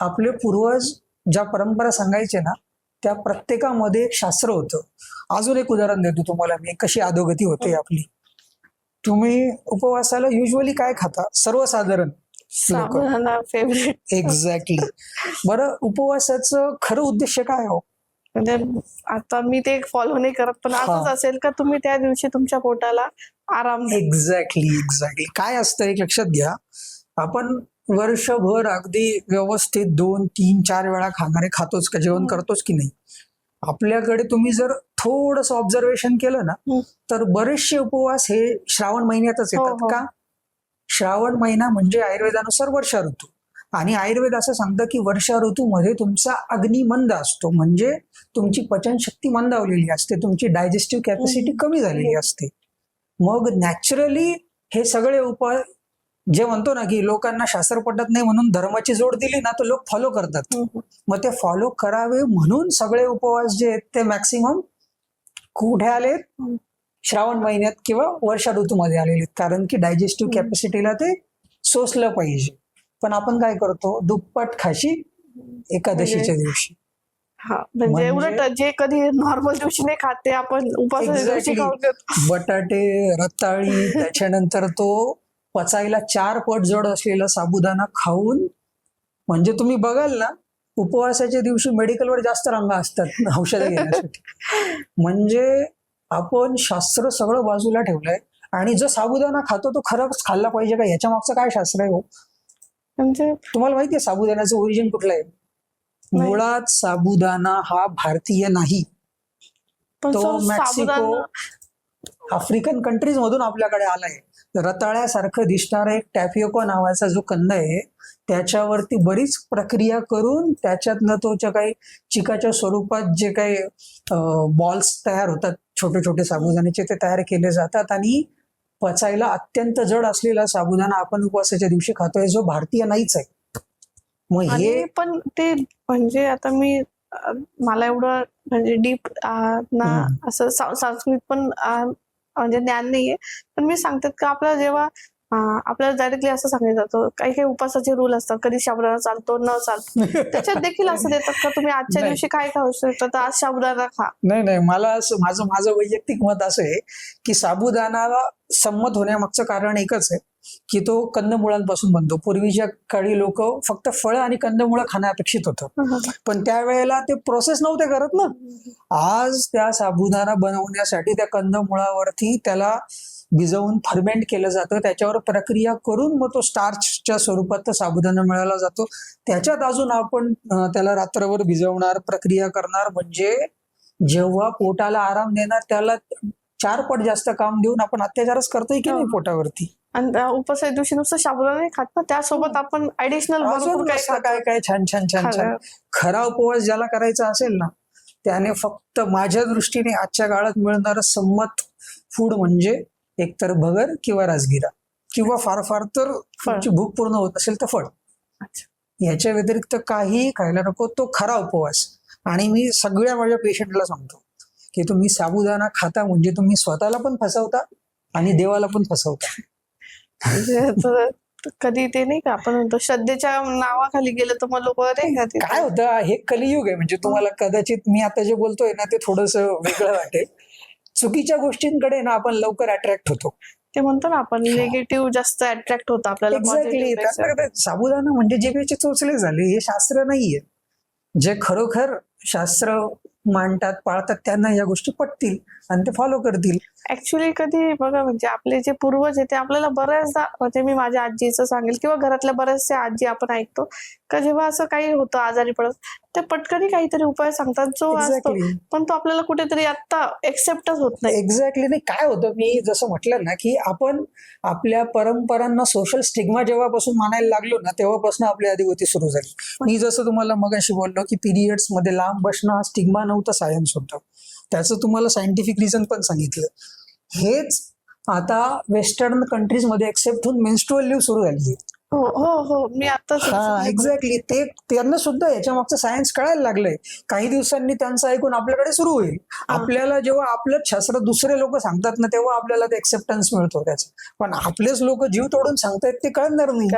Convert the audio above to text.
आपले पूर्वज ज्या परंपरा सांगायचे ना, त्या प्रत्येकामध्ये एक शास्त्र होतं. अजून एक उदाहरण देतो तुम्हाला मी, कशी अधोगती होते आपली. तुम्ही उपवासाला युजली काय खाता? सर्वसाधारण लोक. साबुदाणा फेवरेट. एक्झॅक्टली. बरं, उपवासाचं खरं उद्देश काय हो? म्हणजे आता मी ते फॉलो नाही करत, पण असंच असेल का तुम्ही त्या दिवशी तुमच्या पोटाला आराम द्या. एक्झॅक्टली. काय असतं एक लक्षात घ्या, आपण वर्षभर अगदी व्यवस्थित 2, 3, 4 वेळा खातोच का, जेवण करतोच की नाही. आपल्याकडे तुम्ही जर थोडंसं ऑब्झर्वेशन केलं ना, तर बरेचसे उपवास हे श्रावण महिन्यातच येतात. का? श्रावण महिना म्हणजे आयुर्वेदानुसार वर्षा ऋतू, आणि आयुर्वेद असं सांगतं की वर्षा ऋतूमध्ये तुमचा अग्नी मंद असतो, म्हणजे तुमची पचनशक्ती मंदावलेली असते, तुमची डायजेस्टिव्ह कॅपॅसिटी कमी झालेली असते. मग नॅचरली हे सगळे उपाय, जे म्हणतो ना की लोकांना शास्त्र पटत नाही म्हणून धर्माची जोड दिली ना, तर लोक फॉलो करतात. मग ते फॉलो करावे म्हणून सगळे उपवास जे आहेत ते मॅक्सिमम कुठे आले? श्रावण महिन्यात किंवा वर्षा ऋतूमध्ये आलेले, कारण की डायजेस्टिव्ह कॅपॅसिटीला ते सोसलं पाहिजे. पण आपण काय करतो? दुप्पट खाशी एकादशीच्या दिवशी. म्हणजे उलट जे कधी नॉर्मल दिवशी नाही खात ते आपण उपासाच्या दिवशी खाऊ देतो. बटाटे, रताळी, त्याच्यानंतर तो पचायला 4 पट जड असलेला साबुदाणा खाऊन, म्हणजे तुम्ही बघाल ना, उपवासाच्या दिवशी मेडिकलवर जास्त रांगा असतात औषधं घेण्यासाठी. म्हणजे आपण शास्त्र सगळं बाजूला ठेवलंय, आणि जो साबुदाणा खातो तो खरंच खाल्ला पाहिजे का, याच्या मागचं काय शास्त्र आहे हो? म्हणजे तुम्हाला माहितीये साबुदाण्याचं ओरिजिन कुठलं आहे? मुळात साबुदाणा हा भारतीय नाही, तो मेक्सिको, आफ्रिकन कंट्रीज मधून आपल्याकडे आलाय. रताळ्यासारखं दिसणारा एक टॅपियोका नावाचा जो कंद आहे, त्याच्यावरती बरीच प्रक्रिया करून त्याच्यातनं तो ज्या काही चिकाच्या स्वरूपात जे काही बॉल्स तयार होतात, छोटे छोटे साबुदाण्याचे, ते तयार केले जातात, आणि पचायला अत्यंत जड असलेला साबुदाणा आपण उपवासाच्या दिवशी खातोय, जो भारतीय नाहीच आहे. मग हे पण ते म्हणजे आता मला एवढं म्हणजे डीप ना असं संस्कृत पण म्हणजे ज्ञान नाहीये, पण मी सांगतात का आपल्याला जेव्हा आपल्याला डायरेक्टली असं सांगितलं जातं, काही काही उपासाचे रूल असतात, कधी साबुदाणा चालतो न चालतो, त्याच्यात देखील असं देतात का तुम्ही आजच्या दिवशी काय खाऊ शकता, तर आज साबुदाणा खा? नाही, मला असं माझं वैयक्तिक मत असं आहे की साबुदाणाला संमत होण्यामागचं कारण एकच आहे की तो कंदमुळांपासून बनतो. पूर्वीच्या काळी लोक फक्त फळं आणि कंदमुळं खाणं अपेक्षित होतं, पण त्यावेळेला ते प्रोसेस नव्हते करत ना. आज त्या साबुदाणा बनवण्यासाठी त्या कंदमुळावरती त्याला भिजवून फर्मेंट केलं जातं, त्याच्यावर प्रक्रिया करून मग तो स्टार्चच्या स्वरूपात तो साबुदाणा मिळाला जातो. त्याच्यात अजून आपण त्याला रात्रभर भिजवणार, प्रक्रिया करणार, म्हणजे जेव्हा पोटाला आराम देणार त्याला 4 पट जास्त काम देऊन आपण अत्याचारच करतोय की नाही पोटावरती. आणि उपासाच्या दिवशी नुसतं साबुदाणा नाही खात ना, त्यासोबत आपण ऍडिशनल काय छान. खरा उपवास ज्याला करायचा असेल ना, त्याने फक्त माझ्या दृष्टीने आजच्या काळात मिळणारं संमत फूड म्हणजे एकतर भगर किंवा राजगिरा, किंवा फार तर तुमची भूक पूर्ण होत असेल तर फळ. याच्या व्यतिरिक्त काही खायला नको, तो खरा उपवास. आणि मी सगळ्या माझ्या पेशंटला सांगतो की तुम्ही साबुदाणा खाता म्हणजे तुम्ही स्वतःला पण फसवता आणि देवाला पण फसवता. कधी ते नाही का आपण म्हणतो श्रद्धेच्या नावाखाली गेलं तर मग लोक काय होतं, हे कलियुग आहे. म्हणजे तुम्हाला कदाचित मी आता जे बोलतोय ना ते थोडस वेगळं वाटेल. चुकीच्या गोष्टींकडे ना आपण लवकर अट्रॅक्ट होतो. ते म्हणतो ना आपण निगेटिव्ह जास्त अट्रॅक्ट होतं आपल्याला. एक्झॅक्टली. साबुदाणा म्हणजे जिभेचे चोचले झाले, हे शास्त्र नाहीये. जे खरोखर शास्त्र मांडतात, पाळतात, त्यांना या गोष्टी पटतील आणि ते फॉलो करतील. ऍक्च्युली कधी बघा, म्हणजे आपले जे पूर्वज आहेत ते आपल्याला बऱ्याचदा, म्हणजे मी माझ्या आजीचं सांगेल किंवा घरातल्या बऱ्याचशा आजी आपण ऐकतो का जेव्हा असं काही होतं, आजारी पडत, ते पटकन काहीतरी उपाय सांगतात जो असतो, पण तो आपल्याला कुठेतरी आता एक्सेप्टच होत नाही. एक्झॅक्टली. नाही, काय होतं, मी जसं म्हटलं ना की आपण आपल्या परंपरांना सोशल स्टिग्मा जेव्हापासून मानायला लागलो ना, तेव्हापासून आपली अधिगती सुरू झाली. मी जसं तुम्हाला मगाशी बोललो की पिरियड्स मध्ये लांब बसणं हा स्टिग्मा नव्हतं, सायन्स होतं. त्याचं तुम्हाला सायंटिफिक रिझन पण सांगितलं. हेच आता वेस्टर्न कंट्रीज मध्ये एक्सेप्ट होऊन मेन्स्ट्रुअल लीव्ह सुरू झाली. हो मी आता एक्झॅक्टली. ते त्यांना सुद्धा याच्या मागचं सायन्स कळायला लागलंय. काही दिवसांनी त्यांचं ऐकून आपल्याकडे सुरू होईल. आपल्याला जेव्हा आपलं शास्त्र दुसरे लोक सांगतात ना, तेव्हा आपल्याला ते एक्सेप्टन्स मिळतो त्याचं. पण आपलेच लोक जीव तोडून सांगतायत ते कळणार नाही.